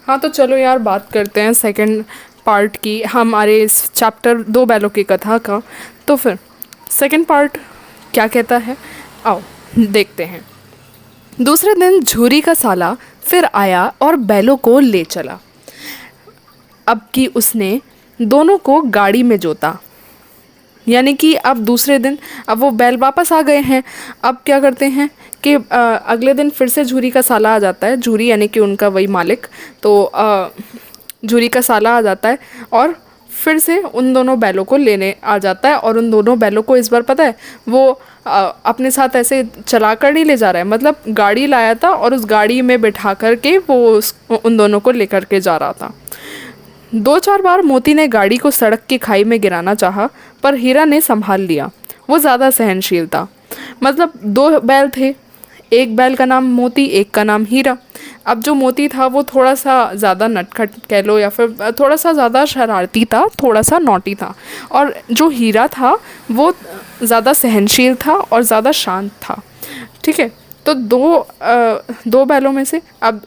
हाँ तो चलो यार बात करते हैं सेकंड पार्ट की, हमारे इस चैप्टर दो बैलों की कथा का। तो फिर सेकंड पार्ट क्या कहता है, आओ देखते हैं। दूसरे दिन झूरी का साला फिर आया और बैलों को ले चला। अब कि उसने दोनों को गाड़ी में जोता, यानी कि अब दूसरे दिन अब वो बैल वापस आ गए हैं। अब क्या करते हैं कि अगले दिन फिर से झूरी का साला आ जाता है, झूरी यानी कि उनका वही मालिक। तो झूरी का साला आ जाता है और फिर से उन दोनों बैलों को लेने आ जाता है। और उन दोनों बैलों को इस बार पता है वो अपने साथ ऐसे चला कर नहीं ले जा रहा है, मतलब गाड़ी लाया था और उस गाड़ी में बिठा कर के वो उन दोनों को लेकर के जा रहा था। दो चार बार मोती ने गाड़ी को सड़क की खाई में गिराना चाहा, पर हीरा ने संभाल लिया। वो ज़्यादा सहनशील था। मतलब दो बैल थे, एक बैल का नाम मोती, एक का नाम हीरा। अब जो मोती था वो थोड़ा सा ज़्यादा नटखट कह लो या फिर थोड़ा सा ज़्यादा शरारती था, थोड़ा सा नॉटी था। और जो हीरा था वो ज़्यादा सहनशील था और ज़्यादा शांत था। ठीक है, तो दो बैलों में से अब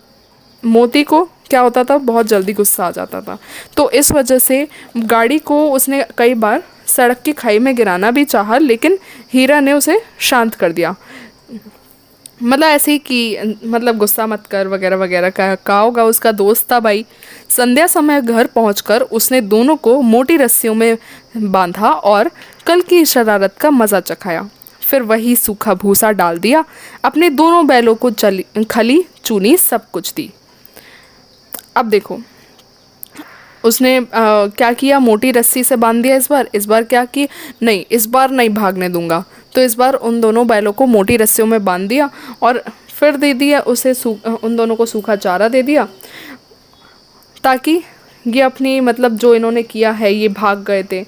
मोती को क्या होता था, बहुत जल्दी गुस्सा आ जाता था। तो इस वजह से गाड़ी को उसने कई बार सड़क की खाई में गिराना भी चाहा, लेकिन हीरा ने उसे शांत कर दिया। मतलब ऐसे ही कि मतलब गुस्सा मत कर वगैरह वगैरह कहा होगा। उसका दोस्त था भाई। संध्या समय घर पहुंचकर उसने दोनों को मोटी रस्सियों में बांधा और कल की शरारत का मज़ा चखाया। फिर वही सूखा भूसा डाल दिया, अपने दोनों बैलों को खली चूनी सब कुछ दी। अब देखो उसने क्या किया, मोटी रस्सी से बांध दिया। इस बार क्या कि नहीं, इस बार नहीं भागने दूंगा। तो इस बार उन दोनों बैलों को मोटी रस्सियों में बांध दिया और फिर दे दिया उसे उन दोनों को सूखा चारा दे दिया, ताकि ये अपनी मतलब जो इन्होंने किया है, ये भाग गए थे,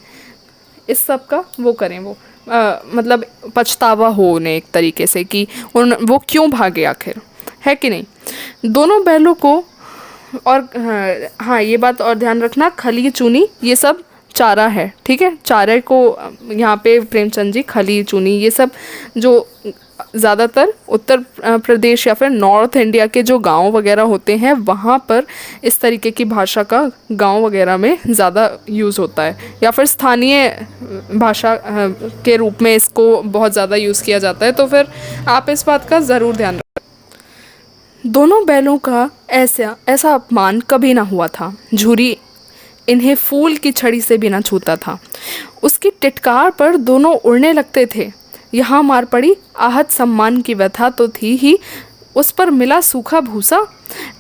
इस सब का वो करें, वो मतलब पछतावा हो उन्हें एक तरीके से कि वो क्यों भागे आखिर, है कि नहीं। दोनों बैलों को और हाँ ये बात और ध्यान रखना, खली चूनी ये सब चारा है, ठीक है। चारे को यहाँ पे प्रेमचंद जी खली चूनी ये सब जो ज़्यादातर उत्तर प्रदेश या फिर नॉर्थ इंडिया के जो गांव वगैरह होते हैं वहाँ पर इस तरीके की भाषा का गांव वगैरह में ज़्यादा यूज़ होता है, या फिर स्थानीय भाषा के रूप में इसको बहुत ज़्यादा यूज़ किया जाता है। तो फिर आप इस बात का ज़रूर ध्यान रखें। दोनों बैलों का ऐसा अपमान कभी ना हुआ था। झूरी इन्हें फूल की छड़ी से भी ना छूता था। उसकी टिटकार पर दोनों उड़ने लगते थे। यहाँ मार पड़ी, आहत सम्मान की व्यथा तो थी ही, उस पर मिला सूखा भूसा।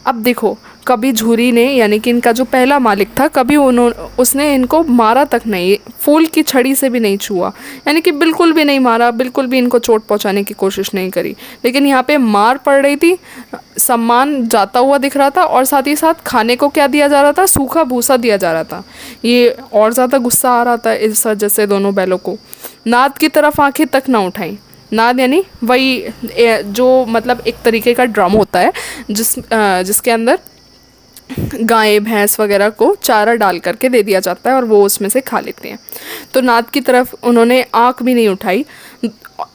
अब देखो, कभी झूरी ने यानी कि इनका जो पहला मालिक था, कभी उसने इनको मारा तक नहीं, फूल की छड़ी से भी नहीं छुआ, यानी कि बिल्कुल भी नहीं मारा, बिल्कुल भी इनको चोट पहुंचाने की कोशिश नहीं करी। लेकिन यहाँ पे मार पड़ रही थी, सम्मान जाता हुआ दिख रहा था, और साथ ही साथ खाने को क्या दिया जा रहा था, सूखा भूसा दिया जा रहा था। ये और ज़्यादा गुस्सा आ रहा था इस वजह से दोनों बैलों को। नाद की तरफ आंखें तक ना उठाई। नाद यानी वही जो मतलब एक तरीके का ड्रम होता है जिसके अंदर गाय भैंस वगैरह को चारा डाल करके दे दिया जाता है और वो उसमें से खा लेते हैं। तो नाद की तरफ उन्होंने आंख भी नहीं उठाई,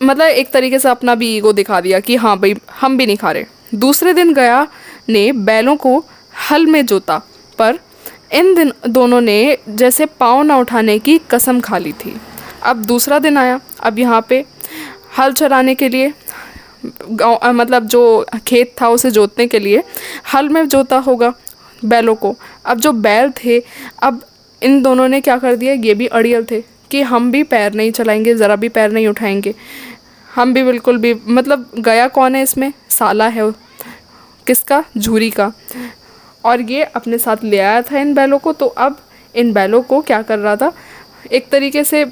मतलब एक तरीके से अपना भी ईगो दिखा दिया कि हाँ भाई हम भी नहीं खा रहे। दूसरे दिन गया ने बैलों को हल में जोता, पर इन दिन दोनों ने जैसे पाँव न उठाने की कसम खा ली थी। अब दूसरा दिन आया। अब यहाँ पे हल चलाने के लिए मतलब जो खेत था उसे जोतने के लिए हल में जोता होगा बैलों को। अब जो बैल थे, अब इन दोनों ने क्या कर दिया, ये भी अड़ियल थे कि हम भी पैर नहीं चलाएंगे, ज़रा भी पैर नहीं उठाएंगे, हम भी बिल्कुल भी, मतलब गया कौन है इसमें, साला है किसका, झूरी का, और ये अपने साथ ले आया था इन बैलों को। तो अब इन बैलों को क्या कर रहा था, एक तरीके से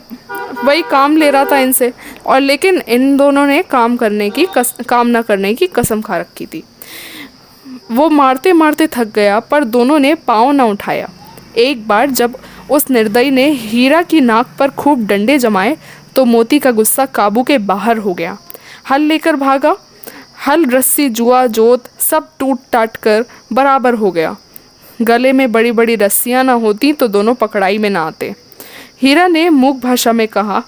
वही काम ले रहा था इनसे, और लेकिन इन दोनों ने काम ना करने की कसम खा रखी थी। वो मारते मारते थक गया, पर दोनों ने पाँव न उठाया। एक बार जब उस निर्दयी ने हीरा की नाक पर खूब डंडे जमाए तो मोती का गुस्सा काबू के बाहर हो गया। हल लेकर भागा। हल, रस्सी, जुआ, जोत सब टूट टाट कर बराबर हो गया। गले में बड़ी बड़ी रस्सियाँ ना होती तो दोनों पकड़ाई में ना आते। हीरा ने मूक भाषा में कहा,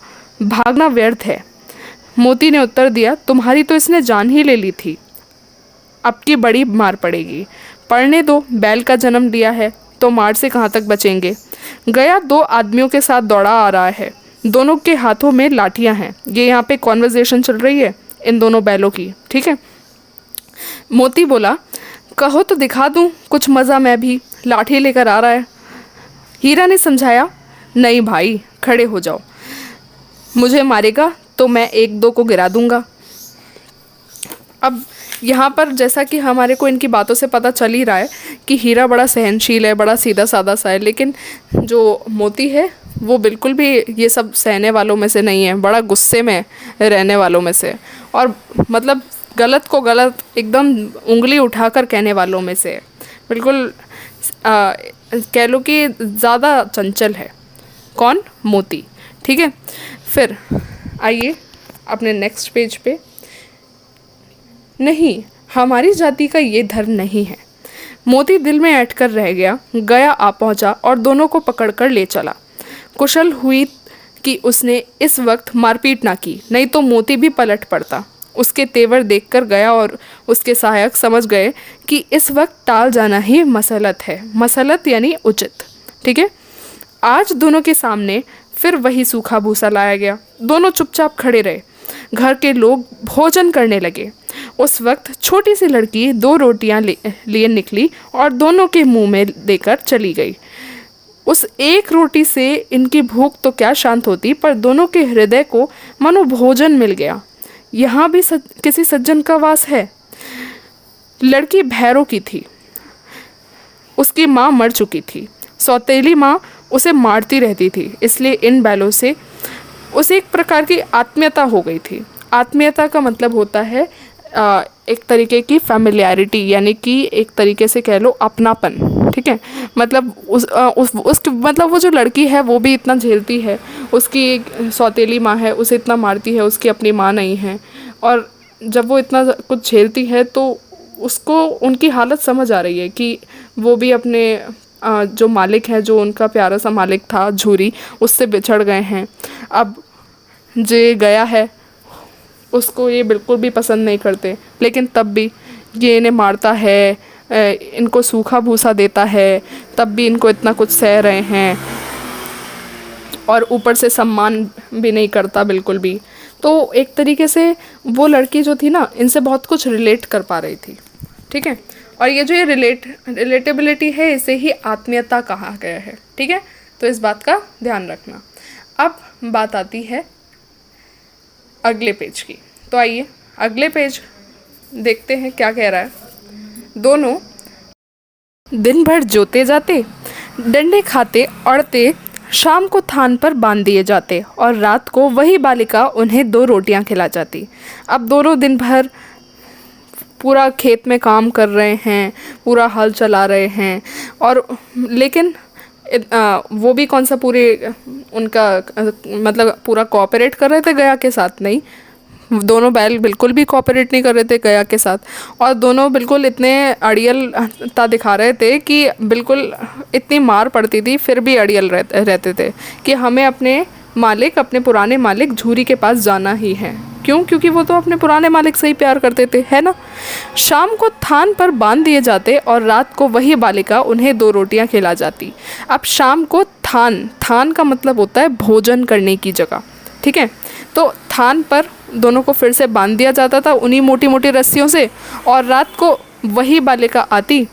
भागना व्यर्थ है। मोती ने उत्तर दिया, तुम्हारी तो इसने जान ही ले ली थी, अब की बड़ी मार पड़ेगी। पढ़ने दो, बैल का जन्म लिया है तो मार से कहाँ तक बचेंगे। गया 2 आदमियों के साथ दौड़ा आ रहा है, दोनों के हाथों में लाठियां हैं। ये यहाँ पे कॉन्वर्जेशन चल रही है इन दोनों बैलों की, ठीक है। मोती बोला, कहो तो दिखा दूं कुछ मज़ा, मैं भी लाठी लेकर आ रहा है। हीरा ने समझाया, नहीं भाई खड़े हो जाओ, मुझे मारेगा तो मैं 1-2 को गिरा दूंगा। अब यहाँ पर जैसा कि हमारे को इनकी बातों से पता चल ही रहा है कि हीरा बड़ा सहनशील है, बड़ा सीधा साधा सा है, लेकिन जो मोती है वो बिल्कुल भी ये सब सहने वालों में से नहीं है, बड़ा गुस्से में रहने वालों में से, और मतलब गलत को गलत एकदम उंगली उठाकर कहने वालों में से, बिल्कुल कह लो कि ज़्यादा चंचल है। कौन? मोती, ठीक है। फिर आइए अपने नेक्स्ट पेज पे। नहीं, हमारी जाति का ये धर्म नहीं है। मोती दिल में ऐंठ कर रह गया। गया आ पहुंचा और दोनों को पकड़कर ले चला। कुशल हुई कि उसने इस वक्त मारपीट ना की, नहीं तो मोती भी पलट पड़ता। उसके तेवर देखकर गया और उसके सहायक समझ गए कि इस वक्त टाल जाना ही मसलत है। मसलत यानी उचित, ठीक है। आज दोनों के सामने फिर वही सूखा भूसा लाया गया। दोनों चुपचाप खड़े रहे। घर के लोग भोजन करने लगे। उस वक्त छोटी सी लड़की 2 रोटियां लिए निकली और दोनों के मुंह में देकर चली गई। उस एक रोटी से इनकी भूख तो क्या शांत होती, पर दोनों के हृदय को मनो भोजन मिल गया। यहाँ भी किसी सज्जन का वास है। लड़की भैरों की थी, उसकी माँ मर चुकी थी। सौतेली माँ उसे मारती रहती थी, इसलिए इन बैलों से उसे एक प्रकार की आत्मीयता हो गई थी। आत्मीयता का मतलब होता है एक तरीके की फैमिलियरिटी, यानी कि एक तरीके से कह लो अपनापन, ठीक है। मतलब मतलब वो जो लड़की है वो भी इतना झेलती है, उसकी एक सौतेली माँ है उसे इतना मारती है, उसकी अपनी माँ नहीं है, और जब वो इतना कुछ झेलती है तो उसको उनकी हालत समझ आ रही है कि वो भी अपने जो मालिक है, जो उनका प्यारा सा मालिक था झूरी, उससे बिछड़ गए हैं। अब जे गया है उसको ये बिल्कुल भी पसंद नहीं करते, लेकिन तब भी ये इन्हें मारता है, इनको सूखा भूसा देता है, तब भी इनको इतना कुछ सह रहे हैं, और ऊपर से सम्मान भी नहीं करता बिल्कुल भी। तो एक तरीके से वो लड़की जो थी ना, इनसे बहुत कुछ रिलेट कर पा रही थी, ठीक है। और ये जो ये रिलेटेबिलिटी है, इसे ही आत्मीयता कहा गया है, ठीक है। तो इस बात का ध्यान रखना। अब बात आती है अगले पेज की। तो आइए अगले पेज देखते हैं क्या कह रहा है। दोनों दिन भर जोते जाते, डंडे खाते अड़ते, शाम को थान पर बांध दिए जाते और रात को वही बालिका उन्हें 2 रोटियां खिला जाती। अब दोनों दिन भर पूरा खेत में काम कर रहे हैं, पूरा हल चला रहे हैं, और लेकिन वो भी कौन सा पूरे उनका मतलब पूरा कोऑपरेट कर रहे थे गया के साथ? नहीं, दोनों बैल बिल्कुल भी कोऑपरेट नहीं कर रहे थे गया के साथ, और दोनों बिल्कुल इतने अड़ियलता दिखा रहे थे कि बिल्कुल इतनी मार पड़ती थी फिर भी अड़ियल रहते थे कि हमें अपने मालिक, अपने पुराने मालिक झूरी के पास जाना ही है। क्यों? क्योंकि वो तो अपने पुराने मालिक से ही प्यार करते थे, है ना। शाम को थान पर बांध दिए जाते और रात को वही बालिका उन्हें 2 रोटियां खिला जाती। अब शाम को थान का मतलब होता है भोजन करने की जगह, ठीक है। तो थान पर दोनों को फिर से बांध दिया जाता था उन्हीं मोटी मोटी रस्सियों से, और रात को वही बालिका आती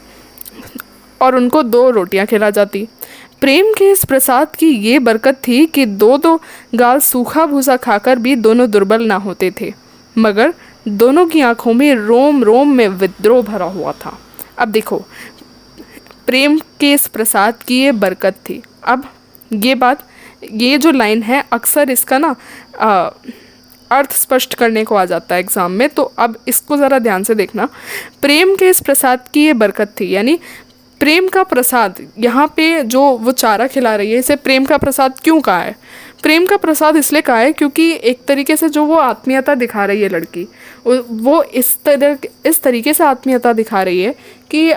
और उनको 2 रोटियां खिला जाती। प्रेम के इस प्रसाद की ये बरकत थी कि 2-2 गाल सूखा भूसा खाकर भी दोनों दुर्बल ना होते थे, मगर दोनों की आंखों में रोम रोम में विद्रोह भरा हुआ था। अब देखो, प्रेम के इस प्रसाद की ये बरकत थी। अब ये जो लाइन है अक्सर इसका ना अर्थ स्पष्ट करने को आ जाता है एग्ज़ाम में, तो अब इसको ज़रा ध्यान से देखना। प्रेम के इस प्रसाद की ये बरकत थी, यानी प्रेम का प्रसाद, यहाँ पे जो वो चारा खिला रही है इसे प्रेम का प्रसाद क्यों कहा है? प्रेम का प्रसाद इसलिए कहा है क्योंकि एक तरीके से जो वो आत्मीयता दिखा रही है लड़की, वो इस तरीके से आत्मीयता दिखा रही है कि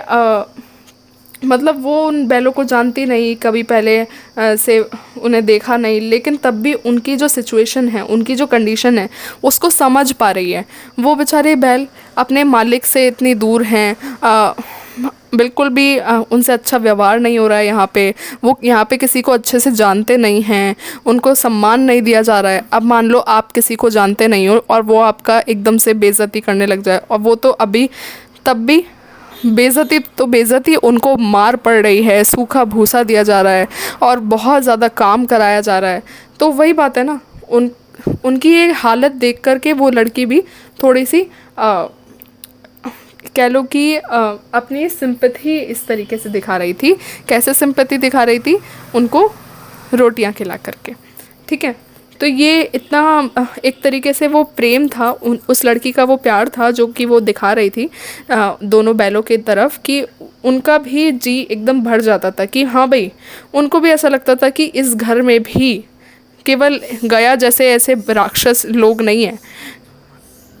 मतलब वो उन बैलों को जानती नहीं, कभी पहले से उन्हें देखा नहीं, लेकिन तब भी उनकी जो सिचुएशन है, उनकी जो कंडीशन है, उसको समझ पा रही है। वो बेचारे बैल अपने मालिक से इतनी दूर हैं, बिल्कुल भी उनसे अच्छा व्यवहार नहीं हो रहा है यहाँ पे। वो यहाँ पे किसी को अच्छे से जानते नहीं हैं, उनको सम्मान नहीं दिया जा रहा है। अब मान लो आप किसी को जानते नहीं हो और वो आपका एकदम से बेइज्जती करने लग जाए, और वो तो अभी तब भी बेइज्जती तो बेइज्जती, उनको मार पड़ रही है, सूखा भूसा दिया जा रहा है और बहुत ज़्यादा काम कराया जा रहा है। तो वही बात है ना, उनकी ये हालत देख कर के वो लड़की भी थोड़ी सी कह लो कि अपनी सिंपैथी इस तरीके से दिखा रही थी। कैसे सिंपैथी दिखा रही थी? उनको रोटियां खिला करके, ठीक है। तो ये इतना एक तरीके से वो प्रेम था, उस लड़की का वो प्यार था जो कि वो दिखा रही थी दोनों बैलों की तरफ, कि उनका भी जी एकदम भर जाता था कि हाँ भाई, उनको भी ऐसा लगता था कि इस घर में भी केवल गया जैसे ऐसे राक्षस लोग नहीं हैं,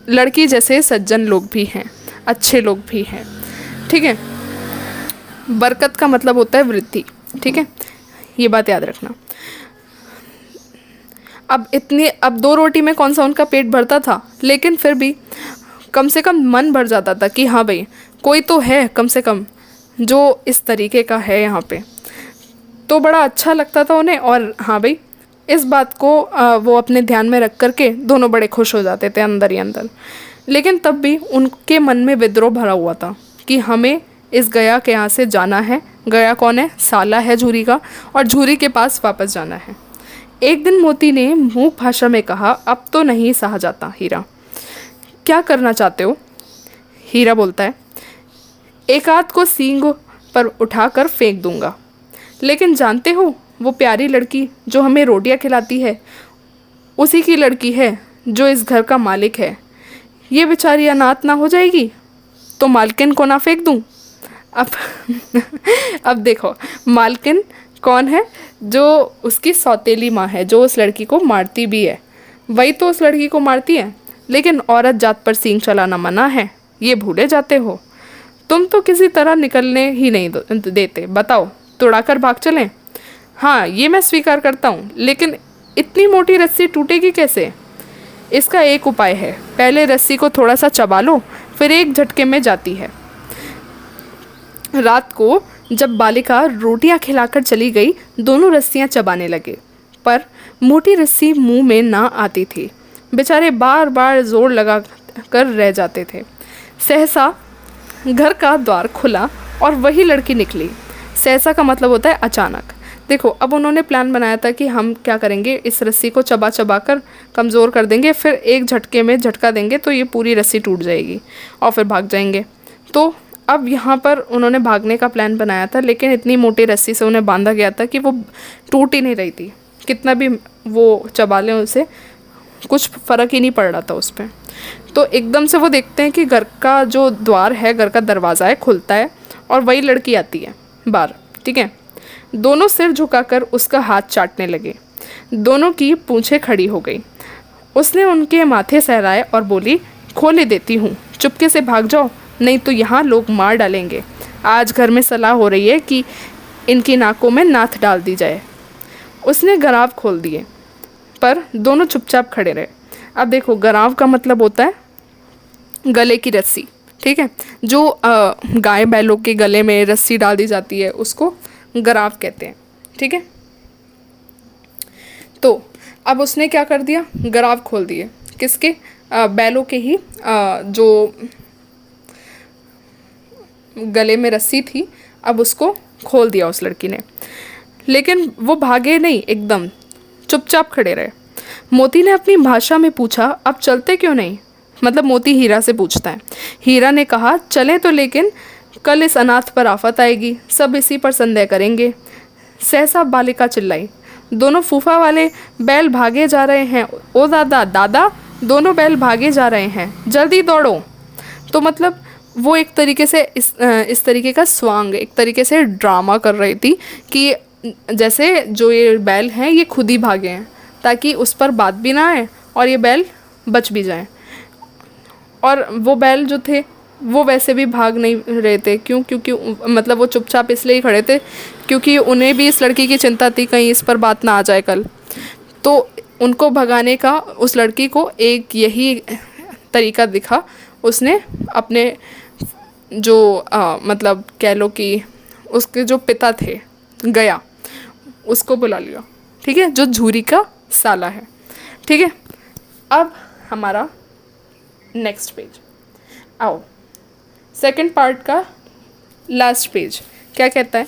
लड़की जैसे सज्जन लोग भी हैं, अच्छे लोग भी हैं, ठीक है। बरकत का मतलब होता है वृद्धि, ठीक है, ये बात याद रखना। अब 2 रोटी में कौन सा उनका पेट भरता था, लेकिन फिर भी कम से कम मन भर जाता था कि हाँ भाई, कोई तो है कम से कम जो इस तरीके का है यहाँ पे। तो बड़ा अच्छा लगता था उन्हें, और हाँ भाई, इस बात को वो अपने ध्यान में रख करके दोनों बड़े खुश हो जाते थे अंदर ही अंदर। लेकिन तब भी उनके मन में विद्रोह भरा हुआ था कि हमें इस गया के यहाँ से जाना है। गया कौन है? साला है झूरी का, और झूरी के पास वापस जाना है। एक दिन मोती ने मूक भाषा में कहा, अब तो नहीं सहा जाता हीरा, क्या करना चाहते हो? हीरा बोलता है, एक आध को सींग पर उठाकर फेंक दूंगा, लेकिन जानते हो वो प्यारी लड़की जो हमें रोटियां खिलाती है, उसी की लड़की है जो इस घर का मालिक है। ये बेचारी अनाथ ना हो जाएगी तो मालकिन को ना फेंक दूं? अब अब देखो, मालकिन कौन है? जो उसकी सौतेली माँ है, जो उस लड़की को मारती भी है, वही तो उस लड़की को मारती है। लेकिन औरत जात पर सींग चलाना मना है, ये भूले जाते हो। तुम तो किसी तरह निकलने ही नहीं देते। बताओ, तुड़ाकर भाग चलें? हाँ, ये मैं स्वीकार करता हूँ, लेकिन इतनी मोटी रस्सी टूटेगी कैसे? इसका एक उपाय है, पहले रस्सी को थोड़ा सा चबा लो, फिर एक झटके में जाती है। रात को जब बालिका रोटियां खिलाकर चली गई, दोनों रस्सियां चबाने लगे, पर मोटी रस्सी मुंह में ना आती थी। बेचारे बार बार जोर लगा कर रह जाते थे। सहसा घर का द्वार खुला और वही लड़की निकली। सहसा का मतलब होता है अचानक। देखो, अब उन्होंने प्लान बनाया था कि हम क्या करेंगे, इस रस्सी को चबा चबा कर कमज़ोर कर देंगे, फिर एक झटके में झटका देंगे तो ये पूरी रस्सी टूट जाएगी और फिर भाग जाएंगे। तो अब यहाँ पर उन्होंने भागने का प्लान बनाया था, लेकिन इतनी मोटी रस्सी से उन्हें बांधा गया था कि वो टूट ही नहीं रही थी। कितना भी वो चबा लें, उसे कुछ फ़र्क ही नहीं पड़ रहा था उस पर। तो एकदम से वो देखते हैं कि घर का जो द्वार है, घर का दरवाज़ा है, खुलता है और वही लड़की आती है बाहर, ठीक है। दोनों सिर झुकाकर उसका हाथ चाटने लगे। दोनों की पूंछें खड़ी हो गई। उसने उनके माथे सहलाए और बोली, खोले देती हूँ, चुपके से भाग जाओ, नहीं तो यहाँ लोग मार डालेंगे। आज घर में सलाह हो रही है कि इनकी नाकों में नाथ डाल दी जाए। उसने गराव खोल दिए, पर दोनों चुपचाप खड़े रहे। अब देखो, गराव का मतलब होता है गले की रस्सी, ठीक है। जो गाय बैलों के गले में रस्सी डाल दी जाती है उसको गराव कहते हैं, ठीक है। तो अब उसने क्या कर दिया, गराव खोल दिए। किसके? बैलों के ही जो गले में रस्सी थी, अब उसको खोल दिया उस लड़की ने। लेकिन वो भागे नहीं, एकदम चुपचाप खड़े रहे। मोती ने अपनी भाषा में पूछा, अब चलते क्यों नहीं? मतलब मोती हीरा से पूछता है। हीरा ने कहा, चले तो, लेकिन कल इस अनाथ पर आफत आएगी, सब इसी पर संदेह करेंगे। सहसा बालिका चिल्लाई, दोनों फूफा वाले बैल भागे जा रहे हैं। ओ दादा, दादा, दोनों बैल भागे जा रहे हैं, जल्दी दौड़ो। तो मतलब वो एक तरीके से इस तरीके का स्वांग, एक तरीके से ड्रामा कर रही थी कि जैसे जो ये बैल हैं ये खुद ही भागे हैं, ताकि उस पर बात भी ना आए और ये बैल बच भी जाएं। और वो बैल जो थे वो वैसे भी भाग नहीं रहे थे। क्यों? क्योंकि मतलब वो चुपचाप इसलिए ही खड़े थे क्योंकि उन्हें भी इस लड़की की चिंता थी, कहीं इस पर बात ना आ जाए कल। तो उनको भगाने का उस लड़की को एक यही तरीका दिखा। उसने अपने जो मतलब कह लो कि उसके जो पिता थे गया, उसको बुला लिया, ठीक है, जो झूरी का साला है, ठीक है। अब हमारा नेक्स्ट पेज, आओ सेकंड पार्ट का लास्ट पेज क्या कहता है।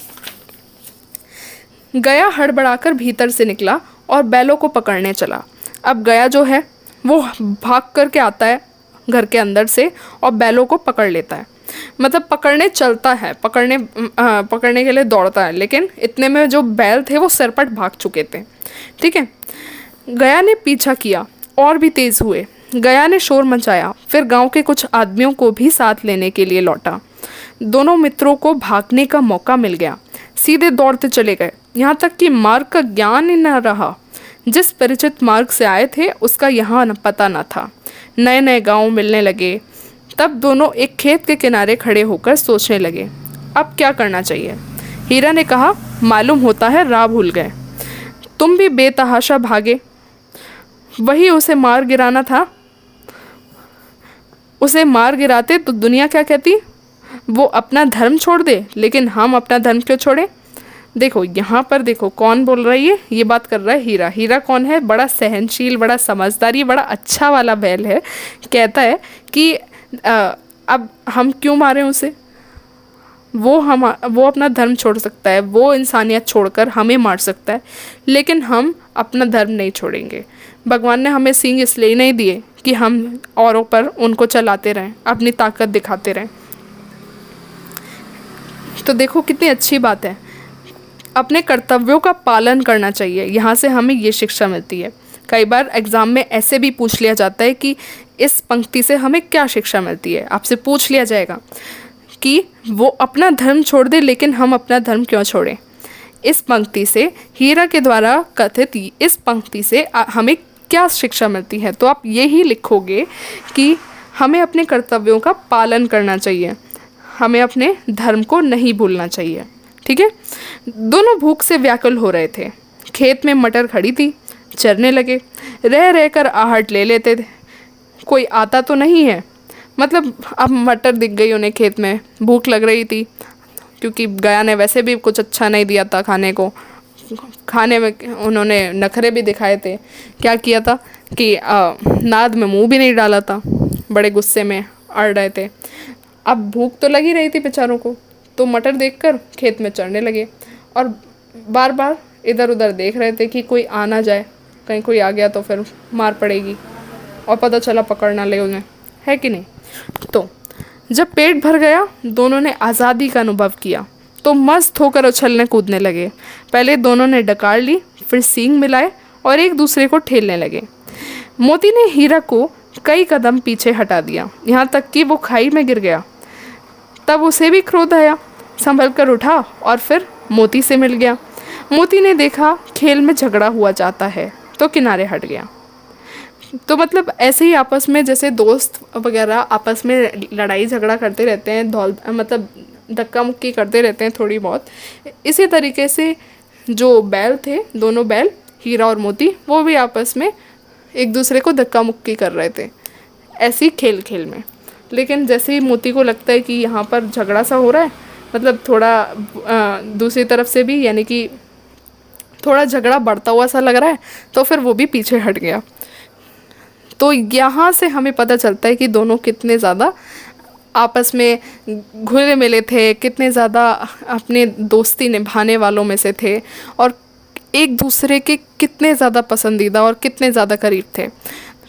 गया हड़बड़ाकर भीतर से निकला और बैलों को पकड़ने चला। अब गया जो है वो भाग करके आता है घर के अंदर से और बैलों को पकड़ लेता है, मतलब पकड़ने चलता है, पकड़ने के लिए दौड़ता है, लेकिन इतने में जो बैल थे वो सरपट भाग चुके थे, ठीक है। गया ने पीछा किया और भी तेज़ हुए। गया ने शोर मचाया, फिर गांव के कुछ आदमियों को भी साथ लेने के लिए लौटा। दोनों मित्रों को भागने का मौका मिल गया, सीधे दौड़ते चले गए, यहाँ तक कि मार्ग का ज्ञान ही न रहा। जिस परिचित मार्ग से आए थे उसका यहाँ पता न था। नए नए गांव मिलने लगे। तब दोनों एक खेत के किनारे खड़े होकर सोचने लगे, अब क्या करना चाहिए। हीरा ने कहा, मालूम होता है राह भूल गए। तुम भी बेतहाशा भागे, वही उसे मार गिराना था। उसे मार गिराते तो दुनिया क्या कहती, वो अपना धर्म छोड़ दे, लेकिन हम अपना धर्म क्यों छोड़ें। देखो यहाँ पर देखो कौन बोल रहा है, ये बात कर रहा है हीरा। हीरा कौन है, बड़ा सहनशील, बड़ा समझदार, ये बड़ा अच्छा वाला बैल है। कहता है कि अब हम क्यों मारें उसे, वो अपना धर्म छोड़ सकता है, वो इंसानियत छोड़कर हमें मार सकता है, लेकिन हम अपना धर्म नहीं छोड़ेंगे। भगवान ने हमें सींग इसलिए नहीं दिए कि हम औरों पर उनको चलाते रहें, अपनी ताकत दिखाते रहें। तो देखो कितनी अच्छी बात है, अपने कर्तव्यों का पालन करना चाहिए। यहाँ से हमें ये शिक्षा मिलती है। कई बार एग्ज़ाम में ऐसे भी पूछ लिया जाता है कि इस पंक्ति से हमें क्या शिक्षा मिलती है। आपसे पूछ लिया जाएगा कि वो अपना धर्म छोड़ दे, लेकिन हम अपना धर्म क्यों छोड़ें। इस पंक्ति से, हीरा के द्वारा कथित इस पंक्ति से हमें क्या शिक्षा मिलती है। तो आप यही लिखोगे कि हमें अपने कर्तव्यों का पालन करना चाहिए, हमें अपने धर्म को नहीं भूलना चाहिए, ठीक है। दोनों भूख से व्याकुल हो रहे थे। खेत में मटर खड़ी थी, चरने लगे। रह रह कर आहट ले लेते थे, कोई आता तो नहीं है। मतलब अब मटर दिख गई उन्हें खेत में, भूख लग रही थी, क्योंकि गया ने वैसे भी कुछ अच्छा नहीं दिया था खाने को। खाने में उन्होंने नखरे भी दिखाए थे। क्या किया था कि नाद में मुंह भी नहीं डाला था, बड़े गुस्से में अड़ रहे थे। अब भूख तो लगी रही थी बेचारों को, तो मटर देखकर खेत में चढ़ने लगे और बार बार इधर उधर देख रहे थे कि कोई आ ना जाए, कहीं कोई आ गया तो फिर मार पड़ेगी और पता चला पकड़ ना ले उन्हें, है कि नहीं। तो जब पेट भर गया, दोनों ने आज़ादी का अनुभव किया तो मस्त होकर उछलने कूदने लगे। पहले दोनों ने डकार ली, फिर सींग मिलाए और एक दूसरे को ठेलने लगे। मोती ने हीरा को कई कदम पीछे हटा दिया, यहाँ तक कि वो खाई में गिर गया। तब उसे भी क्रोध आया, संभल कर उठा और फिर मोती से मिल गया। मोती ने देखा खेल में झगड़ा हुआ जाता है तो किनारे हट गया। तो मतलब ऐसे ही आपस में जैसे दोस्त वगैरह आपस में लड़ाई झगड़ा करते रहते हैं, मतलब धक्का मुक्की करते रहते हैं थोड़ी बहुत, इसी तरीके से जो बैल थे, दोनों बैल हीरा और मोती, वो भी आपस में एक दूसरे को धक्का मुक्की कर रहे थे ऐसी खेल खेल में। लेकिन जैसे ही मोती को लगता है कि यहाँ पर झगड़ा सा हो रहा है, मतलब थोड़ा दूसरी तरफ से भी, यानी कि थोड़ा झगड़ा बढ़ता हुआ सा लग रहा है, तो फिर वो भी पीछे हट गया। तो यहाँ से हमें पता चलता है कि दोनों कितने ज़्यादा आपस में घुले मिले थे, कितने ज़्यादा अपने दोस्ती निभाने वालों में से थे और एक दूसरे के कितने ज़्यादा पसंदीदा और कितने ज़्यादा करीब थे,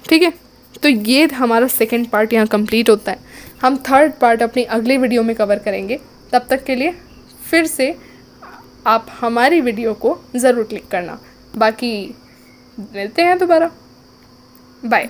ठीक है। तो ये हमारा सेकंड पार्ट यहाँ कंप्लीट होता है। हम थर्ड पार्ट अपनी अगली वीडियो में कवर करेंगे। तब तक के लिए फिर से आप हमारी वीडियो को ज़रूर क्लिक करना। बाकी मिलते हैं दोबारा, बाय।